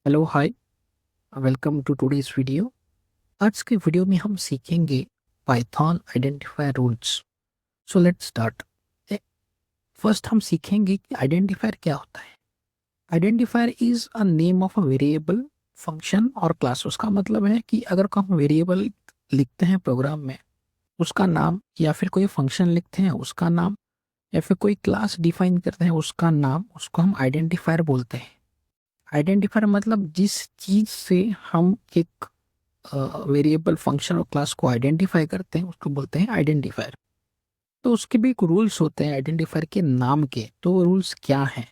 Hello hi. Welcome to today's video. आज के video में हम सीखेंगे Python identifier rules. So let's start. First हम सीखेंगे कि आइडेंटिफायर क्या होता है। Identifier is a name of a variable, function और क्लास। उसका मतलब है कि अगर हम वेरिएबल लिखते हैं प्रोग्राम में, उसका नाम, या फिर कोई फंक्शन लिखते हैं उसका नाम, या फिर कोई क्लास डिफाइन करते हैं उसका नाम, उसको हम आइडेंटिफायर बोलते हैं। आइडेंटिफायर मतलब जिस चीज से हम एक वेरिएबल, फंक्शन और क्लास को आइडेंटिफाई करते हैं उसको बोलते हैं आइडेंटिफायर। तो उसके भी एक रूल्स होते हैं आइडेंटिफायर के नाम के। तो वो रूल्स क्या हैं?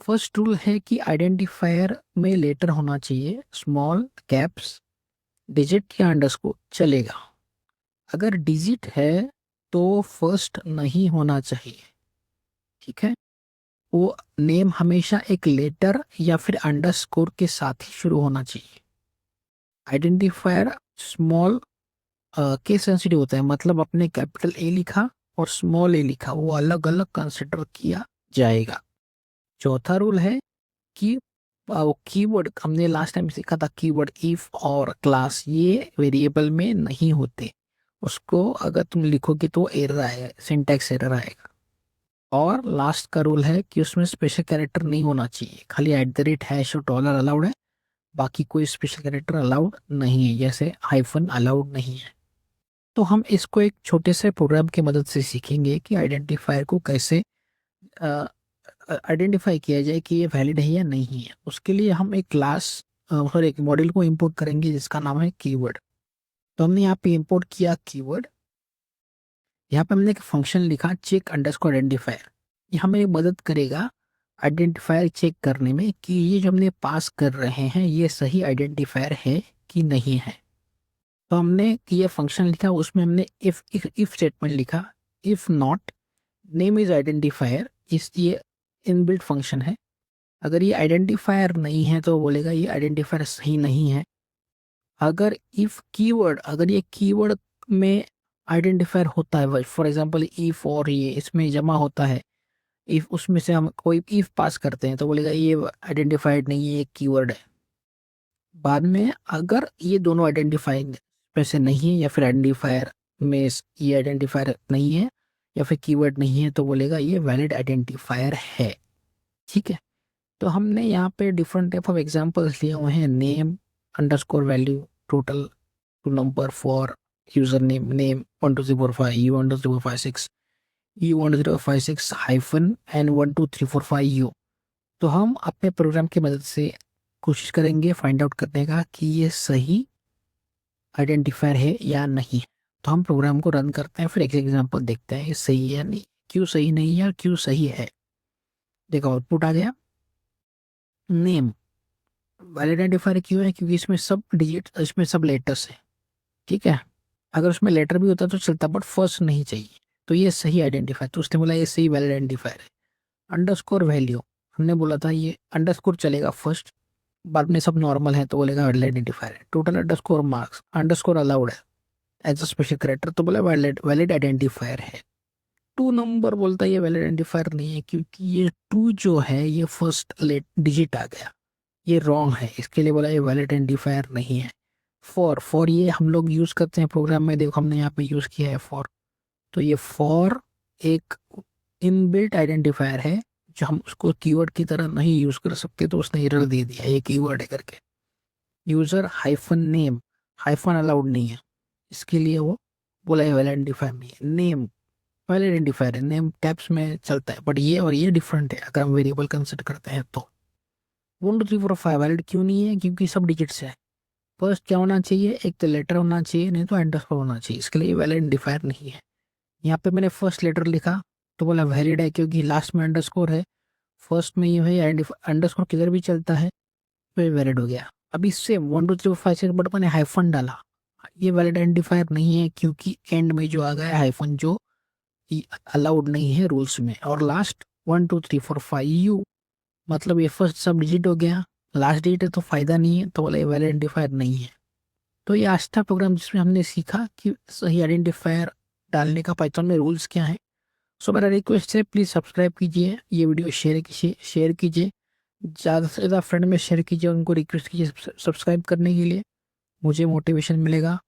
फर्स्ट रूल है कि आइडेंटिफायर में लेटर होना चाहिए, स्मॉल, कैप्स, डिजिट या अंडरस्कोर चलेगा। अगर डिजिट है तो फर्स्ट नहीं होना चाहिए। ठीक है। वो नेम हमेशा एक लेटर या फिर अंडरस्कोर के साथ ही शुरू होना चाहिए। आइडेंटिफायर स्मॉल केस सेंसिटिव होता है, मतलब अपने कैपिटल ए लिखा और स्मॉल ए लिखा, वो अलग अलग कंसिडर किया जाएगा। चौथा रूल है कि कीवर्ड, हमने लास्ट टाइम सीखा था, कीवर्ड इफ और क्लास ये वेरिएबल में नहीं होते। उसको अगर तुम लिखोगे तो एरर आएगा, सिंटैक्स एरर आएगा। और लास्ट का रूल है कि उसमें स्पेशल कैरेक्टर नहीं होना चाहिए, खाली एट द रेट, हैश और डॉलर अलाउड है, बाकी कोई स्पेशल कैरेक्टर अलाउड नहीं है, जैसे हाइफन अलाउड नहीं है। तो हम इसको एक छोटे से प्रोग्राम की मदद से सीखेंगे कि आइडेंटिफायर को कैसे आइडेंटिफाई किया जाए कि ये वैलिड है या नहीं है। उसके लिए हम एक क्लास और एक मॉड्यूल को इंपोर्ट करेंगे जिसका नाम है कीवर्ड। तो हमने यहाँ पे इंपोर्ट किया कीवर्ड। यहाँ पे हमने एक फंक्शन लिखा चेक अंडरस्कोर आइडेंटिफायर। ये हमें मदद करेगा आइडेंटिफायर चेक करने में कि ये जो हमने पास कर रहे हैं ये सही आइडेंटिफायर है कि नहीं है। तो हमने ये फंक्शन लिखा, उसमें हमने इफ स्टेटमेंट लिखा। If not name is identifier, इस ये इनबिल्ट फंक्शन है। अगर ये आइडेंटिफायर नहीं है तो बोलेगा ये आइडेंटिफायर सही नहीं है। अगर इफ कीवर्ड, अगर ये कीवर्ड में आइडेंटिफायर होता है, फॉर एग्जांपल इफ, और ये इसमें जमा होता है, इफ उसमें से हम कोई इफ पास करते हैं तो बोलेगा ये आइडेंटिफाइड नहीं है, ये कीवर्ड है। बाद में अगर ये दोनों आइडेंटिफाइंग में से नहीं है, या फिर आइडेंटिफायर में ये आइडेंटिफायर नहीं है या फिर कीवर्ड नहीं है, तो बोलेगा ये वैलिड आइडेंटिफायर है। ठीक है। तो हमने यहाँ पे डिफरेंट टाइप ऑफ एग्जांपल्स लिए हुए हैं। Name underscore value, total two number for user name, name 12345 U12345 U12346 hyphen and 12345 U। तो हम अपने प्रोग्राम की मदद से कोशिश करेंगे फाइंड आउट करने का कि ये सही आइडेंटिफायर है या नहीं। तो हम प्रोग्राम को रन करते हैं, फिर एक एग्जांपल देखते हैं ये सही है या नहीं, क्यों सही नहीं है और क्यों सही है। देखो आउटपुट आ गया। नेम वैलिड आइडेंटिफायर क्यों है? क्योंकि इसमें सब डिजिट, इसमें सब लेटर्स है। ठीक है। अगर उसमें लेटर भी होता तो चलता, बट फर्स्ट नहीं चाहिए, तो ये सही आइडेंटिफायर, तो उसने बोला ये सही वैलिड आइडेंटिफायर है। अंडरस्कोर वैल्यू, हमने बोला था ये अंडरस्कोर चलेगा फर्स्ट, बाद में सब नॉर्मल है तो बोलेगा वैलिड आइडेंटिफायर है। Total underscore marks, underscore allowed है एज अ स्पेशल कैरेक्टर, तो बोला वैलिड वैलिड आइडेंटिफायर है। टू नंबर बोलता है ये वैलिड आइडेंटिफायर नहीं है, क्योंकि ये टू जो है ये फर्स्ट लेट डिजिट आ गया, ये रॉन्ग है, इसके लिए बोला ये वैलिड आइडेंटिफायर नहीं है। फॉर ये हम लोग यूज करते हैं प्रोग्राम में, देखो हमने यहाँ पे यूज किया है फॉर। तो ये फॉर एक इनबिल्ट आइडेंटिफायर है, जो हम उसको कीवर्ड की तरह नहीं यूज कर सकते, तो उसने एरर दे दिया ये कीवर्ड है करके। User hyphen name, hyphen allowed नहीं है, इसके लिए वो बोला है वैलिड आइडेंटिफायर नहीं है। नेम वैलिड आइडेंटिफायर है, नेम कैप्स में चलता है, बट ये और ये डिफरेंट है अगर हम वेरिएबल कंसिडर करते हैं तो। 1 2 3 4 5 वैलिड क्यों नहीं है? क्योंकि सब डिजिट्स है। फर्स्ट क्या होना चाहिए? एक तो लेटर होना चाहिए, नहीं तो अंडरस्कोर होना चाहिए, इसके लिए वैलिड आइडेंटिफायर नहीं है। यहाँ पे मैंने फर्स्ट लेटर लिखा तो बोला वैलिड है, क्योंकि लास्ट में अंडरस्कोर है, फर्स्ट में ये है, अंडरस्कोर किधर भी चलता है, तो ये वैलिड हो गया। अब इससे 1 2 3 4 5 6 बट मैंने हाइफन डाला, ये वैलिड आइडेंटिफायर नहीं है, क्योंकि एंड में जो आ गया है हाइफन, जो अलाउड नहीं है रूल्स में। और लास्ट 1 2 3 4 5 U, मतलब ये फर्स्ट सब डिजिट हो गया, लास्ट डिजिट है तो फायदा नहीं है, तो बोला ये वैलिड आइडेंटिफायर नहीं है। तो ये आज था प्रोग्राम जिसमें हमने सीखा कि सही आइडेंटिफायर डालने का पाइथन में रूल्स क्या है। सो मेरा रिक्वेस्ट है प्लीज़ सब्सक्राइब कीजिए, ये वीडियो शेयर कीजिए, ज़्यादा से ज़्यादा फ्रेंड में शेयर कीजिए, उनको रिक्वेस्ट कीजिए सब्सक्राइब करने के लिए, मुझे मोटिवेशन मिलेगा।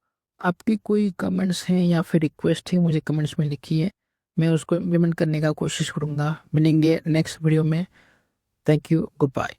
आपकी कोई कमेंट्स हैं या फिर रिक्वेस्ट है मुझे कमेंट्स में लिखिए, मैं उसको इम्प्लीमेंट करने का कोशिश करूँगा। मिलेंगे नेक्स्ट वीडियो में। Thank you, good bye.